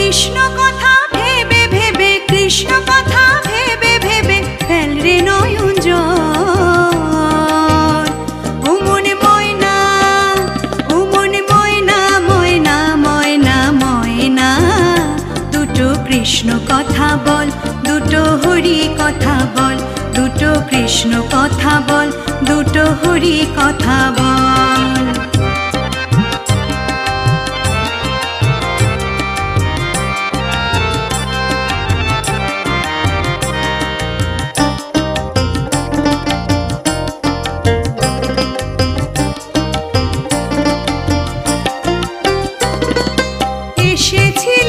কৃষ্ণ কথা ভেবে ভেবে, কৃষ্ণ কথা ভেবে ভেবে ফেল রে নয়ন জল। ও মনে ময়না, ও মনে ময়না, ময়না ময়না ময়না, দুটো কৃষ্ণ কথা বল, দুটো হরি কথা বল, দুটো কৃষ্ণ কথা বল, দুটো হরি কথা বল। এসেছিল